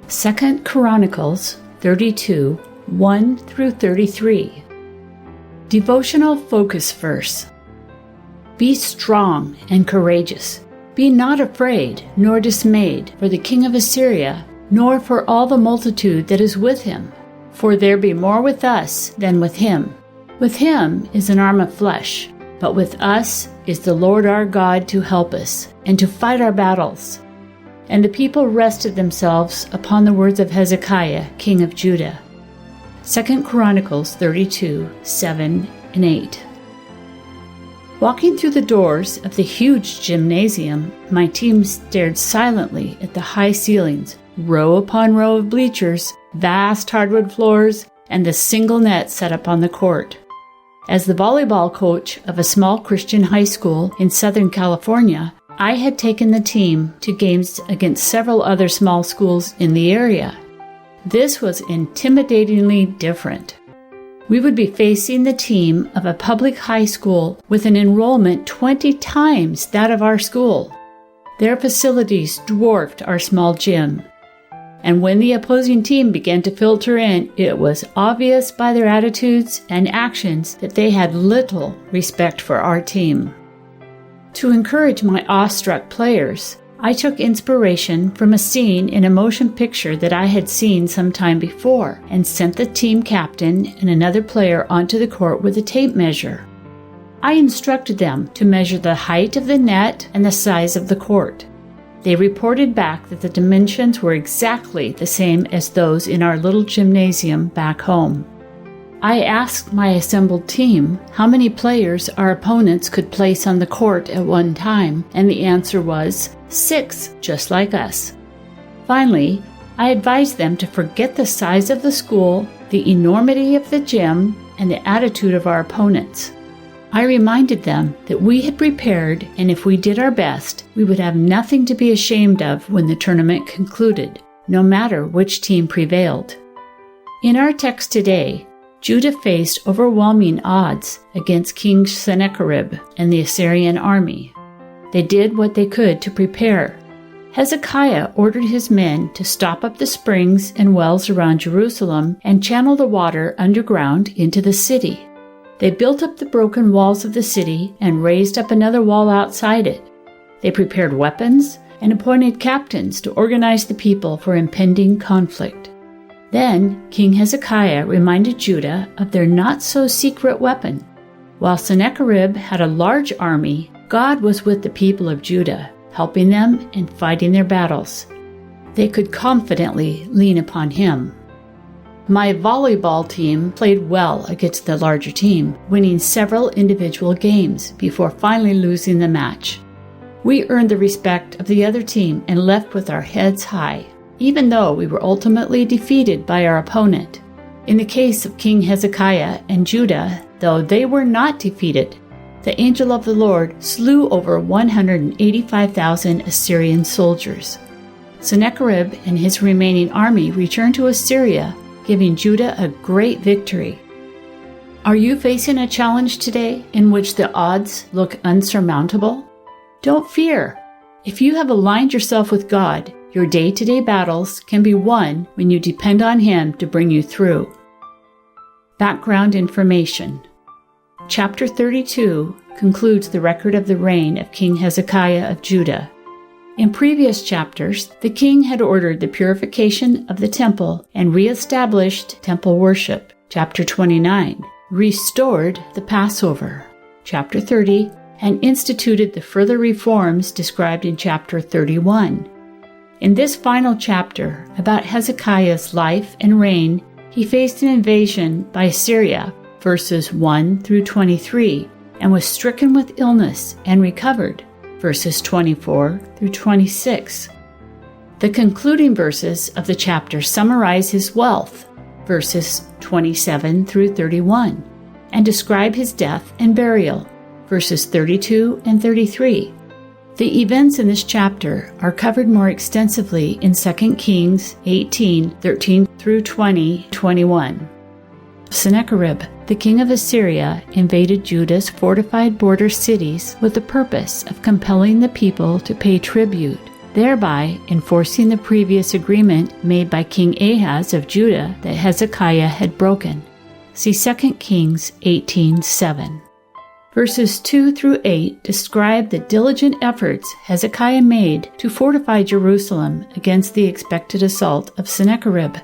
2 Chronicles 32, 1 through 33. Devotional focus verse. Be strong and courageous. Be not afraid nor dismayed for the king of Assyria, nor for all the multitude that is with him. For there be more with us than with him. With him is an arm of flesh, but with us is the Lord our God to help us and to fight our battles. And the people rested themselves upon the words of Hezekiah, king of Judah. 2 Chronicles 32, 7 and 8. Walking through the doors of the huge gymnasium, my team stared silently at the high ceilings, row upon row of bleachers, vast hardwood floors, and the single net set up on the court. As the volleyball coach of a small Christian high school in Southern California, I had taken the team to games against several other small schools in the area. This was intimidatingly different. We would be facing the team of a public high school with an enrollment 20 times that of our school. Their facilities dwarfed our small gym. And when the opposing team began to filter in, it was obvious by their attitudes and actions that they had little respect for our team. To encourage my awestruck players, I took inspiration from a scene in a motion picture that I had seen some time before and sent the team captain and another player onto the court with a tape measure. I instructed them to measure the height of the net and the size of the court. They reported back that the dimensions were exactly the same as those in our little gymnasium back home. I asked my assembled team how many players our opponents could place on the court at one time, and the answer was 6, just like us. Finally, I advised them to forget the size of the school, the enormity of the gym, and the attitude of our opponents. I reminded them that we had prepared, and if we did our best, we would have nothing to be ashamed of when the tournament concluded, no matter which team prevailed. In our text today, Judah faced overwhelming odds against King Sennacherib and the Assyrian army. They did what they could to prepare. Hezekiah ordered his men to stop up the springs and wells around Jerusalem and channel the water underground into the city. They built up the broken walls of the city and raised up another wall outside it. They prepared weapons and appointed captains to organize the people for impending conflict. Then King Hezekiah reminded Judah of their not-so-secret weapon. While Sennacherib had a large army, God was with the people of Judah, helping them and fighting their battles. They could confidently lean upon him. My volleyball team played well against the larger team, winning several individual games before finally losing the match. We earned the respect of the other team and left with our heads high, even though we were ultimately defeated by our opponent. In the case of King Hezekiah and Judah, though they were not defeated, the angel of the Lord slew over 185,000 Assyrian soldiers. Sennacherib and his remaining army returned to Assyria, giving Judah a great victory. Are you facing a challenge today in which the odds look unsurmountable? Don't fear. If you have aligned yourself with God, your day-to-day battles can be won when you depend on Him to bring you through. Background information. Chapter 32 concludes the record of the reign of King Hezekiah of Judah. In previous chapters, the king had ordered the purification of the temple and re-established temple worship. Chapter 29 restored the Passover. Chapter 30 and instituted the further reforms described in chapter 31. In this final chapter about Hezekiah's life and reign, he faced an invasion by Assyria, verses 1 through 23, and was stricken with illness and recovered, verses 24 through 26. The concluding verses of the chapter summarize his wealth, verses 27 through 31, and describe his death and burial, verses 32 and 33. The events in this chapter are covered more extensively in 2 Kings 18, 13 through 20, 21. Sennacherib, the king of Assyria, invaded Judah's fortified border cities with the purpose of compelling the people to pay tribute. thereby enforcing the previous agreement made by King Ahaz of Judah that Hezekiah had broken. See 2 Kings 18:7. Verses 2 through 8 describe the diligent efforts Hezekiah made to fortify Jerusalem against the expected assault of Sennacherib.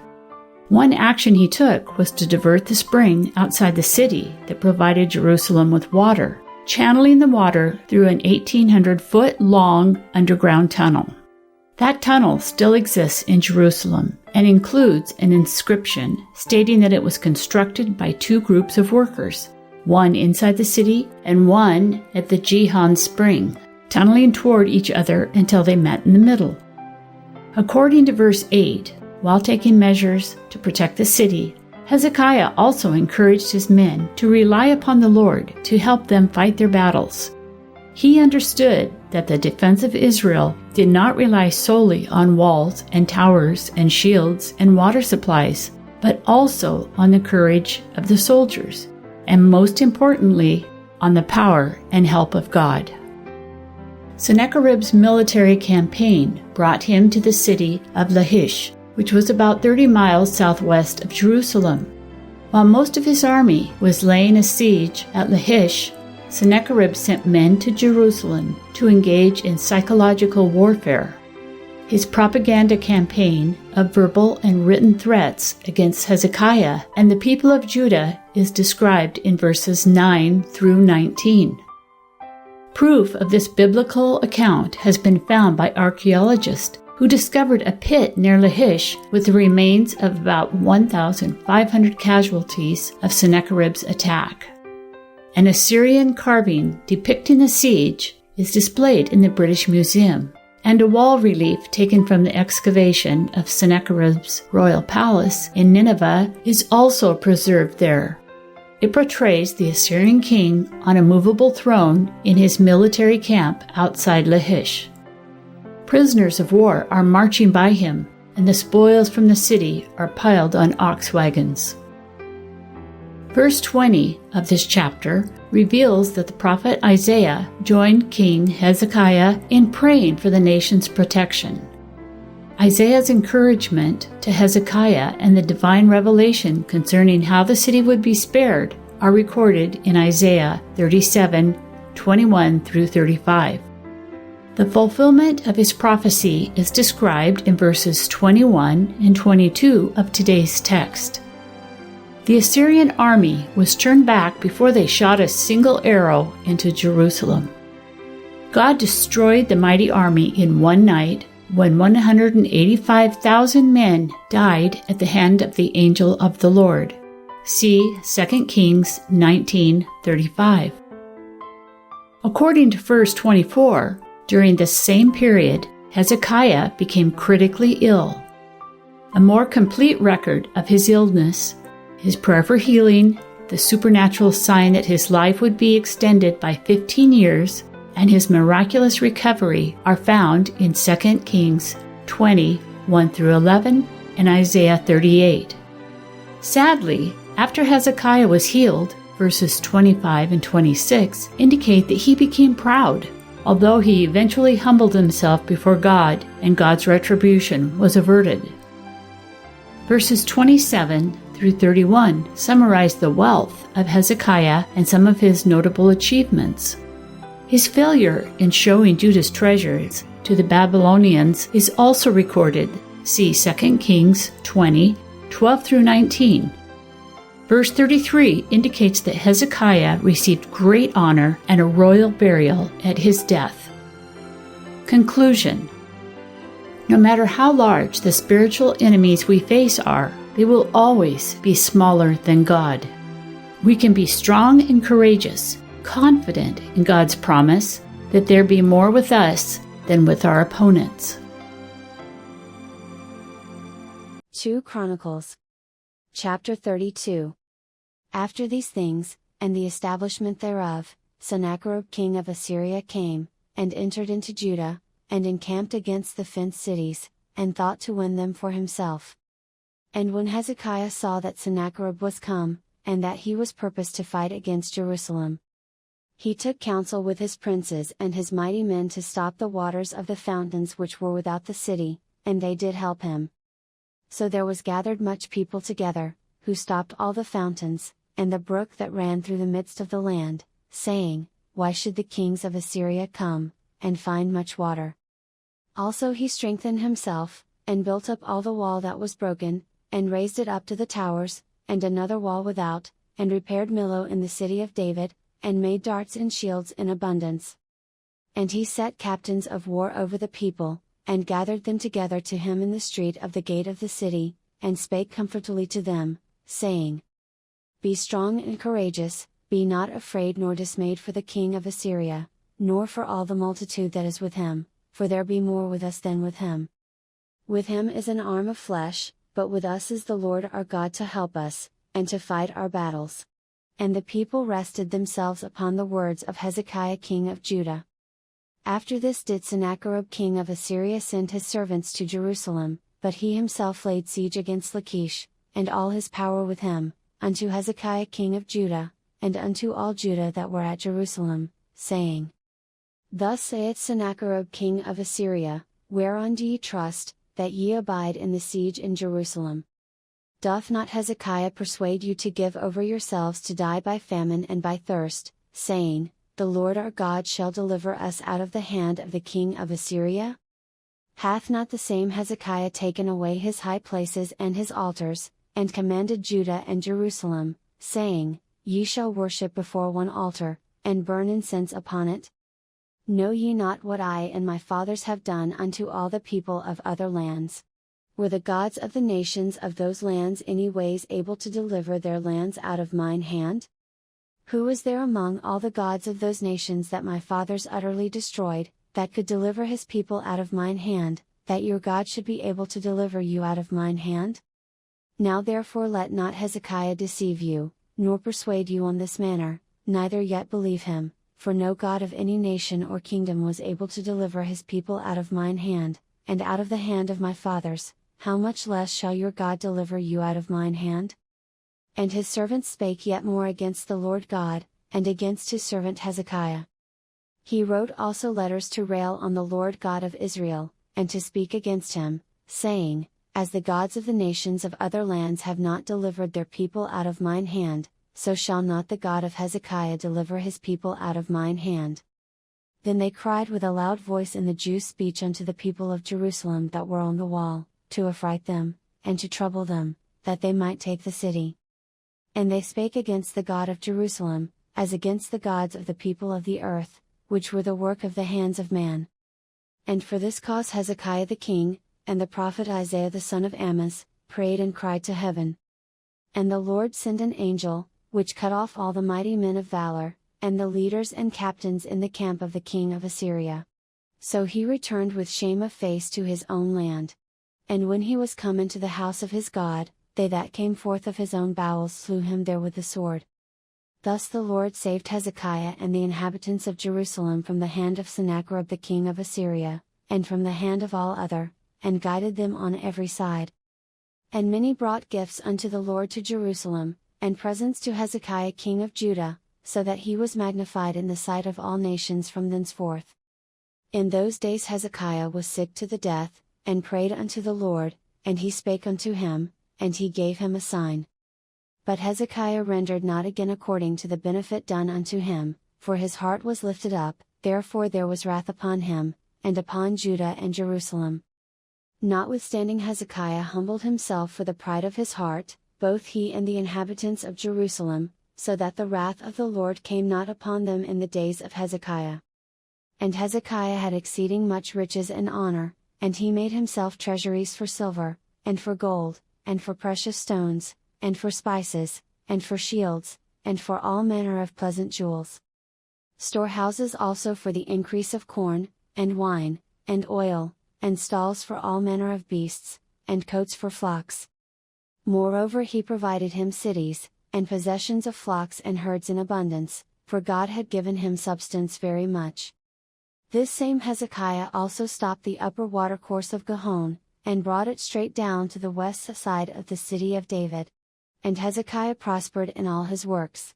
One action he took was to divert the spring outside the city that provided Jerusalem with water, channeling the water through an 1,800-foot-long underground tunnel. That tunnel still exists in Jerusalem and includes an inscription stating that it was constructed by two groups of workers, one inside the city and one at the Gihon Spring, tunneling toward each other until they met in the middle. According to verse 8, while taking measures to protect the city, Hezekiah also encouraged his men to rely upon the Lord to help them fight their battles. He understood that the defense of Israel did not rely solely on walls and towers and shields and water supplies, but also on the courage of the soldiers, and most importantly, on the power and help of God. Sennacherib's military campaign brought him to the city of Lachish, which was about 30 miles southwest of Jerusalem. While most of his army was laying a siege at Lachish, Sennacherib sent men to Jerusalem to engage in psychological warfare. His propaganda campaign of verbal and written threats against Hezekiah and the people of Judah is described in verses 9 through 19. Proof of this biblical account has been found by archaeologists who discovered a pit near Lachish with the remains of about 1,500 casualties of Sennacherib's attack. An Assyrian carving depicting the siege is displayed in the British Museum, and a wall relief taken from the excavation of Sennacherib's royal palace in Nineveh is also preserved there. It portrays the Assyrian king on a movable throne in his military camp outside Lachish. Prisoners of war are marching by him, and the spoils from the city are piled on ox wagons. Verse 20 of this chapter reveals that the prophet Isaiah joined King Hezekiah in praying for the nation's protection. Isaiah's encouragement to Hezekiah and the divine revelation concerning how the city would be spared are recorded in Isaiah 37:21 through 35. The fulfillment of his prophecy is described in verses 21 and 22 of today's text. The Assyrian army was turned back before they shot a single arrow into Jerusalem. God destroyed the mighty army in one night when 185,000 men died at the hand of the angel of the Lord. See 2 Kings 19:35. According to verse 24, during this same period, Hezekiah became critically ill. A more complete record of his illness, his prayer for healing, the supernatural sign that his life would be extended by 15 years, and his miraculous recovery are found in 2 Kings 20:1 through 11 and Isaiah 38. Sadly, after Hezekiah was healed, verses 25 and 26 indicate that he became proud, although he eventually humbled himself before God and God's retribution was averted. Verses 27 through 31 summarize the wealth of Hezekiah and some of his notable achievements. His failure in showing Judah's treasures to the Babylonians is also recorded. See 2 Kings 20:12 through 19. Verse 33 indicates that Hezekiah received great honor and a royal burial at his death. Conclusion: no matter how large the spiritual enemies we face are, they will always be smaller than God. We can be strong and courageous, confident in God's promise that there be more with us than with our opponents. 2 Chronicles, chapter 32. After these things, and the establishment thereof, Sennacherib king of Assyria came, and entered into Judah, and encamped against the fenced cities, and thought to win them for himself. And when Hezekiah saw that Sennacherib was come, and that he was purposed to fight against Jerusalem, He took counsel with his princes and his mighty men to stop the waters of the fountains which were without the city, and they did help him. So there was gathered much people together, who stopped all the fountains, and the brook that ran through the midst of the land, saying, Why should the kings of Assyria come, and find much water? Also he strengthened himself, and built up all the wall that was broken, and raised it up to the towers, and another wall without, and repaired Millo in the city of David, and made darts and shields in abundance. And he set captains of war over the people, and gathered them together to him in the street of the gate of the city, and spake comfortably to them, saying, Be strong and courageous, be not afraid nor dismayed for the king of Assyria, nor for all the multitude that is with him, for there be more with us than with him. With him is an arm of flesh, but with us is the Lord our God to help us, and to fight our battles. And the people rested themselves upon the words of Hezekiah king of Judah. After this did Sennacherib king of Assyria send his servants to Jerusalem, but he himself laid siege against Lachish, and all his power with him, unto Hezekiah king of Judah, and unto all Judah that were at Jerusalem, saying, Thus saith Sennacherib king of Assyria, Whereon do ye trust, that ye abide in the siege in Jerusalem? Doth not Hezekiah persuade you to give over yourselves to die by famine and by thirst, saying, The Lord our God shall deliver us out of the hand of the king of Assyria? Hath not the same Hezekiah taken away his high places and his altars, and commanded Judah and Jerusalem, saying, Ye shall worship before one altar, and burn incense upon it? Know ye not what I and my fathers have done unto all the people of other lands? Were the gods of the nations of those lands any ways able to deliver their lands out of mine hand? Who is there among all the gods of those nations that my fathers utterly destroyed, that could deliver his people out of mine hand, that your God should be able to deliver you out of mine hand? Now therefore let not Hezekiah deceive you, nor persuade you on this manner, neither yet believe him, for no God of any nation or kingdom was able to deliver his people out of mine hand, and out of the hand of my fathers. How much less shall your God deliver you out of mine hand? And his servants spake yet more against the Lord God, and against his servant Hezekiah. He wrote also letters to rail on the Lord God of Israel, and to speak against him, saying, As the gods of the nations of other lands have not delivered their people out of mine hand, so shall not the God of Hezekiah deliver his people out of mine hand. Then they cried with a loud voice in the Jews' speech unto the people of Jerusalem that were on the wall, to affright them, and to trouble them, that they might take the city. And they spake against the God of Jerusalem, as against the gods of the people of the earth, which were the work of the hands of man. And for this cause Hezekiah the king, and the prophet Isaiah the son of Amoz, prayed and cried to heaven. And the Lord sent an angel, which cut off all the mighty men of valor, and the leaders and captains in the camp of the king of Assyria. So he returned with shame of face to his own land. And when he was come into the house of his God, they that came forth of his own bowels slew him there with the sword. Thus the Lord saved Hezekiah and the inhabitants of Jerusalem from the hand of Sennacherib the king of Assyria, and from the hand of all other, and guided them on every side. And many brought gifts unto the Lord to Jerusalem, and presents to Hezekiah king of Judah, so that he was magnified in the sight of all nations from thenceforth. In those days Hezekiah was sick to the death, and prayed unto the Lord, and he spake unto him, and he gave him a sign. But Hezekiah rendered not again according to the benefit done unto him, for his heart was lifted up, therefore there was wrath upon him, and upon Judah and Jerusalem. Notwithstanding Hezekiah humbled himself for the pride of his heart, both he and the inhabitants of Jerusalem, so that the wrath of the Lord came not upon them in the days of Hezekiah. And Hezekiah had exceeding much riches and honor, and he made himself treasuries for silver, and for gold, and for precious stones, and for spices, and for shields, and for all manner of pleasant jewels. Storehouses also for the increase of corn, and wine, and oil, and stalls for all manner of beasts, and coats for flocks. Moreover he provided him cities, and possessions of flocks and herds in abundance, for God had given him substance very much. This same Hezekiah also stopped the upper watercourse of Gihon, and brought it straight down to the west side of the city of David. And Hezekiah prospered in all his works.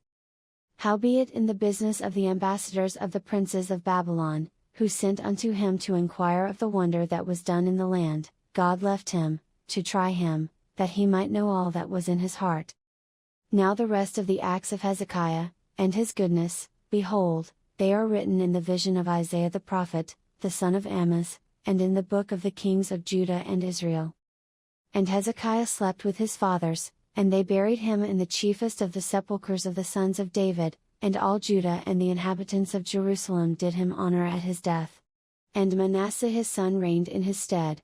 Howbeit in the business of the ambassadors of the princes of Babylon, who sent unto him to inquire of the wonder that was done in the land, God left him, to try him, that he might know all that was in his heart. Now the rest of the acts of Hezekiah, and his goodness, behold, they are written in the vision of Isaiah the prophet, the son of Amoz, and in the book of the kings of Judah and Israel. And Hezekiah slept with his fathers, and they buried him in the chiefest of the sepulchres of the sons of David, and all Judah and the inhabitants of Jerusalem did him honor at his death. And Manasseh his son reigned in his stead.